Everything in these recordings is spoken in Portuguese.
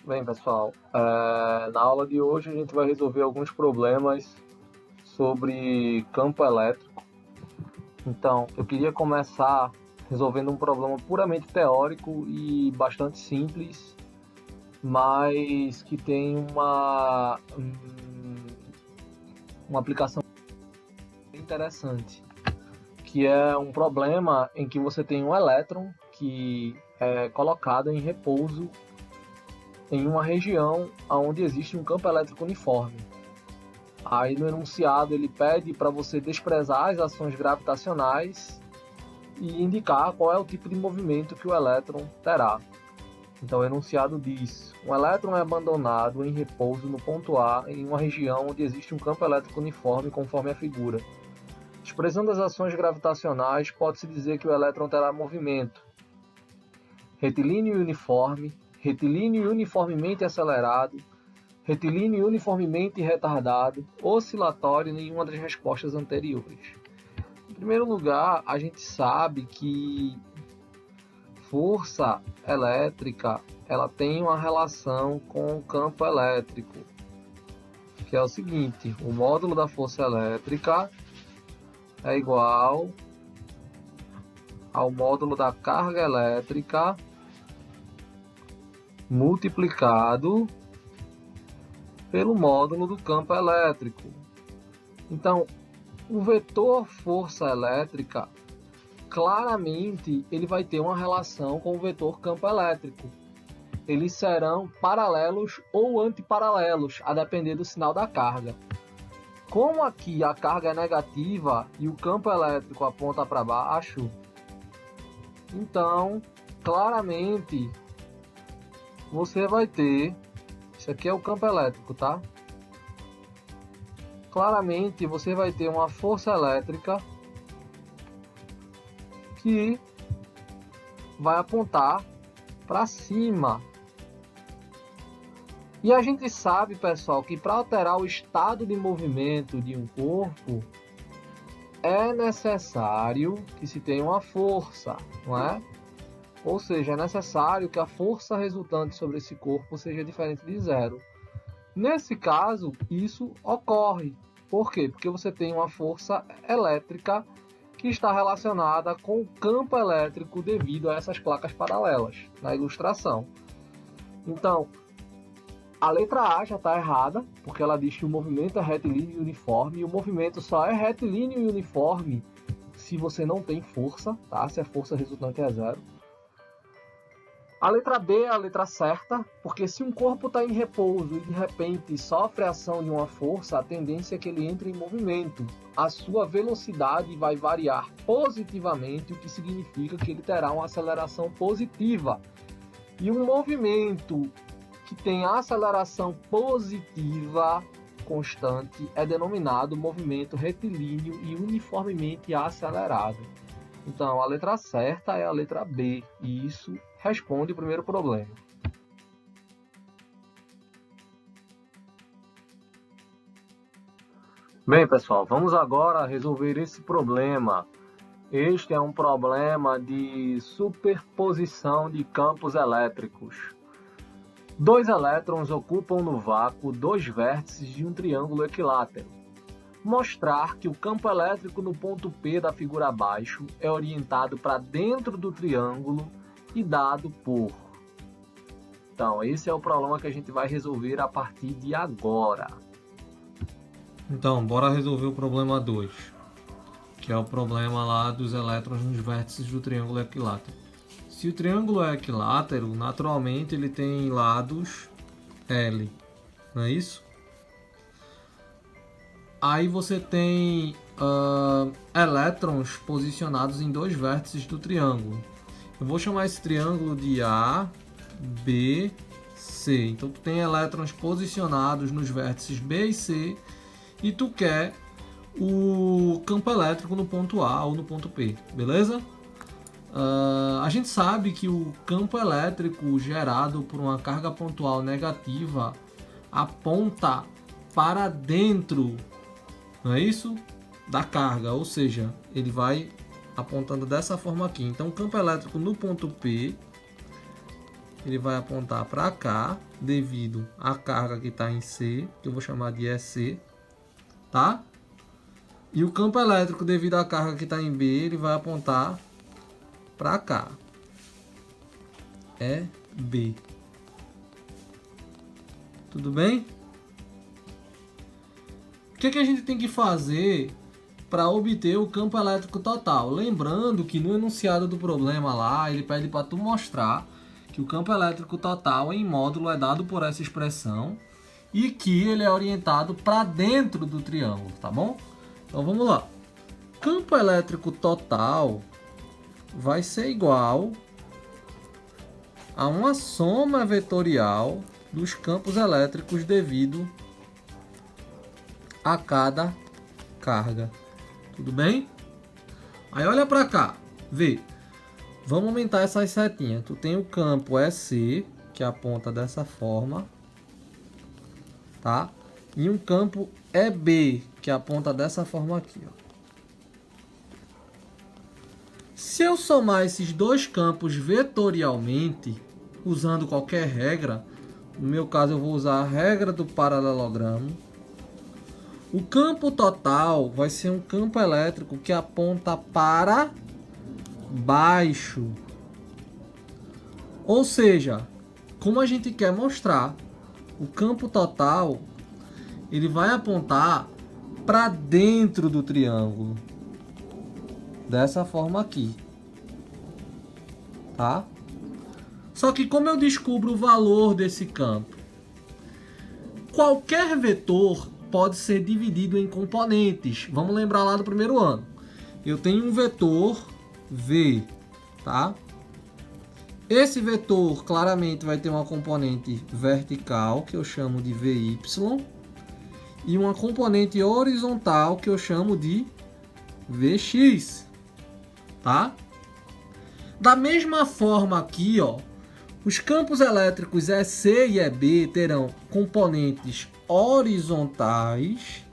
Bem, pessoal, na aula de hoje a gente vai resolver alguns problemas sobre campo elétrico. Então, eu queria começar resolvendo um problema puramente teórico e bastante simples, mas que tem uma aplicação interessante, que é um problema em que você tem um elétron que é colocado em repouso em uma região onde existe um campo elétrico uniforme. Aí no enunciado ele pede para você desprezar as ações gravitacionais e indicar qual é o tipo de movimento que o elétron terá. Então o enunciado diz: um elétron é abandonado em repouso no ponto A em uma região onde existe um campo elétrico uniforme conforme a figura. Desprezando as ações gravitacionais, pode-se dizer que o elétron terá movimento retilíneo e uniforme, retilíneo e uniformemente acelerado, retilíneo e uniformemente retardado, oscilatório em nenhuma das respostas anteriores. Em primeiro lugar, a gente sabe que força elétrica ela tem uma relação com o campo elétrico, que é o seguinte: o módulo da força elétrica é igual ao módulo da carga elétrica multiplicado pelo módulo do campo elétrico. Então, o vetor força elétrica, claramente, ele vai ter uma relação com o vetor campo elétrico. Eles serão paralelos ou antiparalelos, a depender do sinal da carga. Como aqui a carga é negativa e o campo elétrico aponta para baixo, então, claramente, você vai ter... Isso aqui é o campo elétrico, tá? Claramente, você vai ter uma força elétrica que vai apontar para cima. E a gente sabe, pessoal, que para alterar o estado de movimento de um corpo, é necessário que se tenha uma força, não é? Ou seja, é necessário que a força resultante sobre esse corpo seja diferente de zero. Nesse caso, isso ocorre. Por quê? Porque você tem uma força elétrica que está relacionada com o campo elétrico devido a essas placas paralelas na ilustração. Então, a letra A já está errada, porque ela diz que o movimento é retilíneo e uniforme, e o movimento só é retilíneo e uniforme se você não tem força, tá? Se a força resultante é zero. A letra B é a letra certa, porque se um corpo está em repouso e de repente sofre a ação de uma força, a tendência é que ele entre em movimento. A sua velocidade vai variar positivamente, o que significa que ele terá uma aceleração positiva. E um movimento que tem aceleração positiva constante é denominado movimento retilíneo e uniformemente acelerado. Então, a letra certa é a letra B, e isso responde o primeiro problema. Bem, pessoal, vamos agora resolver esse problema. Este é um problema de superposição de campos elétricos. Dois elétrons ocupam no vácuo dois vértices de um triângulo equilátero. Mostrar que o campo elétrico no ponto P da figura abaixo é orientado para dentro do triângulo e dado por... Então, esse é o problema que a gente vai resolver a partir de agora. Então, bora resolver o problema 2, que é o problema lá dos elétrons nos vértices do triângulo equilátero. Se o triângulo é equilátero, naturalmente ele tem lados L, não é isso? Aí você tem elétrons posicionados em dois vértices do triângulo. Eu vou chamar esse triângulo de A, B, C. Então tu tem elétrons posicionados nos vértices B e C e tu quer o campo elétrico no ponto A ou no ponto P, beleza? A gente sabe que o campo elétrico gerado por uma carga pontual negativa aponta para dentro, não é isso? Da carga, ou seja, ele vai apontando dessa forma aqui. Então, o campo elétrico no ponto P ele vai apontar para cá, devido à carga que está em C, que eu vou chamar de EC, tá? E o campo elétrico, devido à carga que está em B, ele vai apontar para cá, é B. Tudo bem? O que a gente tem que fazer para obter o campo elétrico total? Lembrando que no enunciado do problema lá, ele pede para tu mostrar que o campo elétrico total em módulo é dado por essa expressão e que ele é orientado para dentro do triângulo, tá bom? Então vamos lá. Campo elétrico total vai ser igual a uma soma vetorial dos campos elétricos devido a cada carga. Tudo bem? Aí olha para cá, vê. Vamos aumentar essas setinhas. Tu tem o campo EC, que aponta dessa forma, tá? E um campo EB, que aponta dessa forma aqui, ó. Se eu somar esses dois campos vetorialmente, usando qualquer regra, no meu caso eu vou usar a regra do paralelogramo, o campo total vai ser um campo elétrico que aponta para baixo. Ou seja, como a gente quer mostrar, o campo total ele vai apontar para dentro do triângulo. Dessa forma aqui. Tá? Só que como eu descubro o valor desse campo? Qualquer vetor pode ser dividido em componentes. Vamos lembrar lá do primeiro ano. Eu tenho um vetor V, tá? Esse vetor claramente vai ter uma componente vertical, que eu chamo de VY, e uma componente horizontal, que eu chamo de Vx, tá? Da mesma forma aqui, ó, os campos elétricos EC e EB terão componentes horizontais,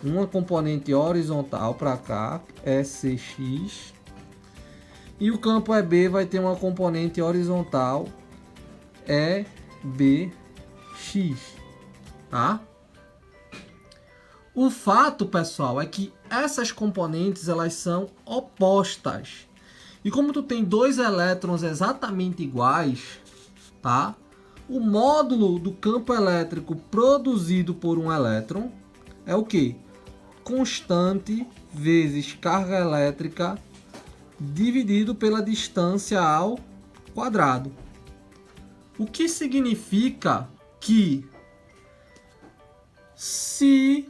uma componente horizontal para cá, ECX, e o campo EB vai ter uma componente horizontal, EBX, tá? O fato, pessoal, é que essas componentes elas são opostas. E como tu tem dois elétrons exatamente iguais, tá? O módulo do campo elétrico produzido por um elétron é o quê? Constante vezes carga elétrica dividido pela distância ao quadrado. O que significa que se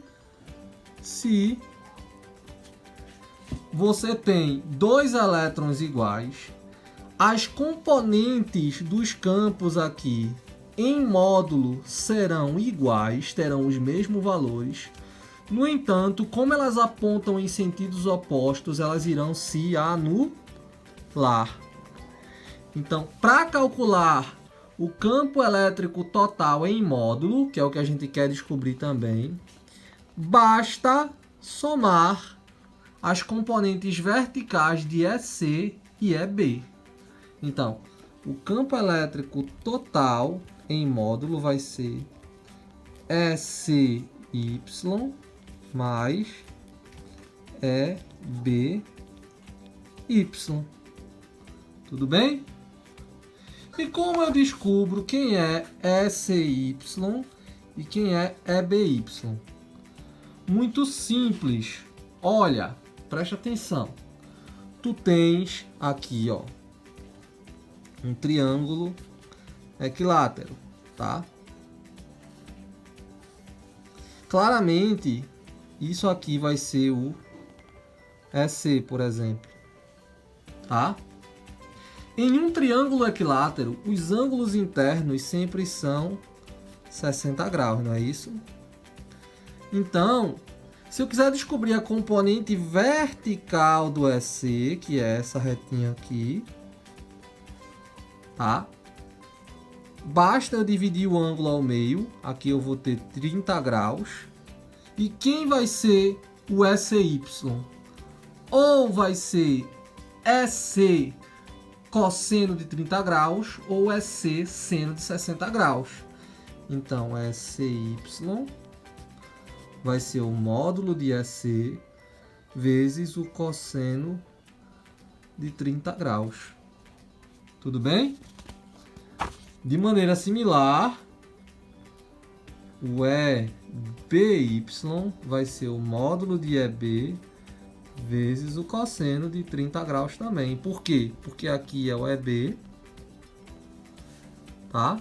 você tem dois elétrons iguais, as componentes dos campos aqui em módulo serão iguais, terão os mesmos valores. No entanto, como elas apontam em sentidos opostos, elas irão se anular. Então, para calcular o campo elétrico total em módulo, que é o que a gente quer descobrir também, basta somar as componentes verticais de EC e EB. Então, o campo elétrico total em módulo vai ser ECY mais EBY. Tudo bem? E como eu descubro quem é ECY e quem é EBY? Muito simples. Olha, presta atenção. Tu tens aqui, ó, um triângulo equilátero, tá? Claramente, isso aqui vai ser o EC, por exemplo, tá? Em um triângulo equilátero, os ângulos internos sempre são 60 graus, não é isso? Então, se eu quiser descobrir a componente vertical do EC, que é essa retinha aqui, tá? Basta eu dividir o ângulo ao meio, aqui eu vou ter 30 graus. E quem vai ser o ECY? Ou vai ser EC cosseno de 30 graus ou EC seno de 60 graus. Então, SY vai ser o módulo de EC vezes o cosseno de 30 graus. Tudo bem? De maneira similar, o EBY vai ser o módulo de EB vezes o cosseno de 30 graus também. Por quê? Porque aqui é o EB, tá?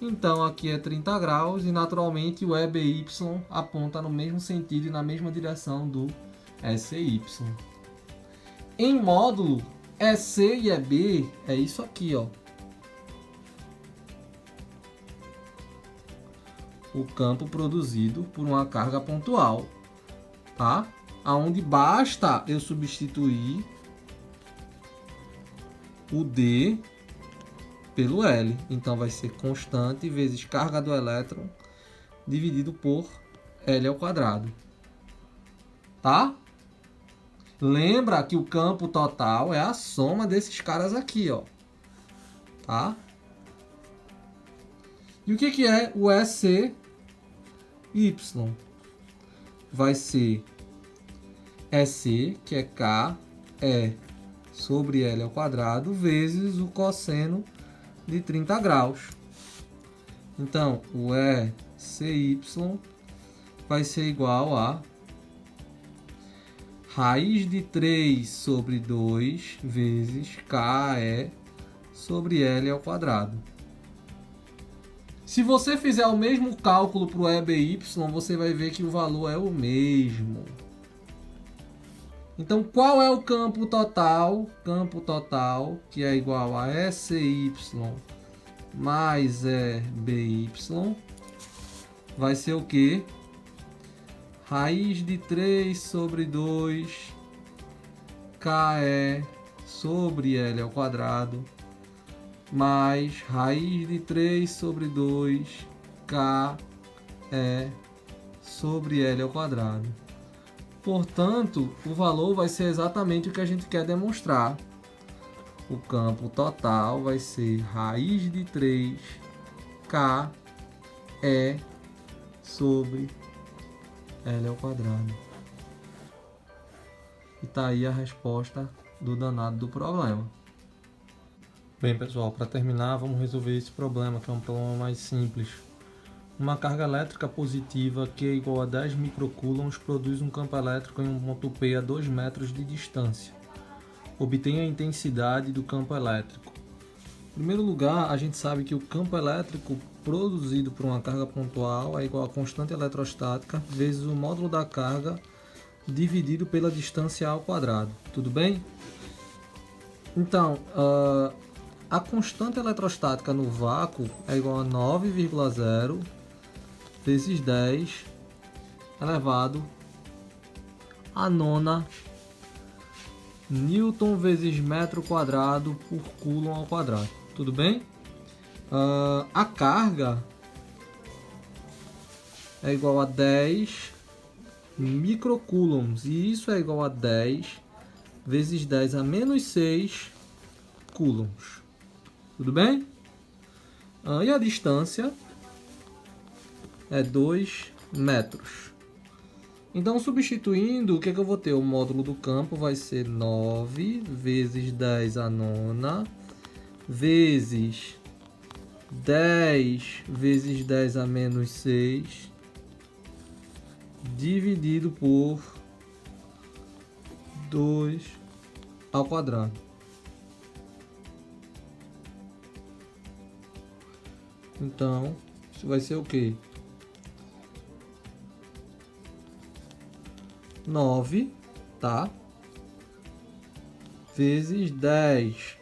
Então aqui é 30 graus e naturalmente o EBY aponta no mesmo sentido e na mesma direção do SY. Em módulo, EC e EB é isso aqui, ó. O campo produzido por uma carga pontual, tá? Aonde basta eu substituir o D pelo L. Então vai ser constante vezes carga do elétron dividido por L ao quadrado. Tá? Lembra que o campo total é a soma desses caras aqui, ó. Tá? E o que é o ECY? Vai ser EC, que é K, sobre L ao quadrado, vezes o cosseno de 30 graus. Então, o ECY vai ser igual a raiz de 3 sobre 2 vezes KE sobre L ao quadrado. Se você fizer o mesmo cálculo para o EBY, você vai ver que o valor é o mesmo. Então, qual é o campo total? Campo total, que é igual a SY mais EBY, vai ser o quê? Raiz de 3 sobre 2 KE sobre L ao quadrado mais raiz de 3 sobre 2 KE sobre L ao quadrado. Portanto, o valor vai ser exatamente o que a gente quer demonstrar. O campo total vai ser raiz de 3 KE sobre L ao quadrado. E tá aí a resposta do danado do problema. Bem, pessoal, para terminar, vamos resolver esse problema, que é um problema mais simples. Uma carga elétrica positiva Q igual a 10 microcoulombs produz um campo elétrico em um ponto P a 2 metros de distância. Obtenha a intensidade do campo elétrico. Em primeiro lugar, a gente sabe que o campo elétrico produzido por uma carga pontual é igual a constante eletrostática vezes o módulo da carga dividido pela distância ao quadrado. Tudo bem? Então, a constante eletrostática no vácuo é igual a 9,0 vezes 10 elevado a nona Newton vezes metro quadrado por Coulomb ao quadrado. Tudo bem? A carga é igual a 10 microcoulombs e isso é igual a 10 vezes 10 a menos 6 coulombs. Tudo bem? E a distância é 2 metros. Então, substituindo, o que eu vou ter? O módulo do campo vai ser 9 vezes 10 a nona vezes 10 vezes 10 a menos 6 dividido por 2 ao quadrado. Então, isso vai ser o quê? 9, tá? Vezes 10.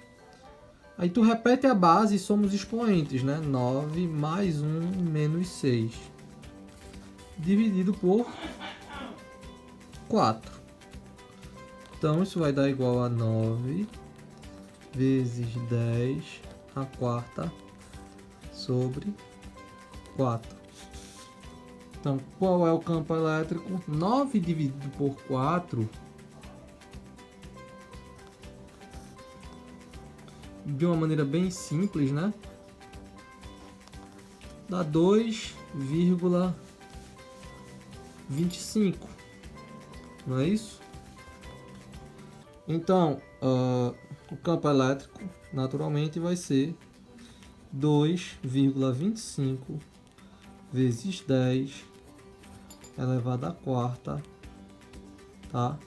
Aí tu repete a base e somos expoentes, né? 9 mais 1 menos 6. Dividido por 4. Então, isso vai dar igual a 9 vezes 10 a quarta sobre 4. Então, qual é o campo elétrico? 9 dividido por 4 de uma maneira bem simples, né? Dá 2,25, não é isso? Então, o campo elétrico naturalmente vai ser 2,25 vezes 10 elevado à quarta, tá?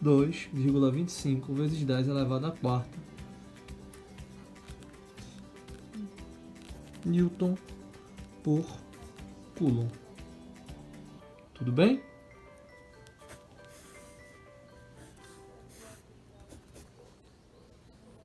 2,25 vezes 10 elevado à quarta Newton por Coulomb. Tudo bem?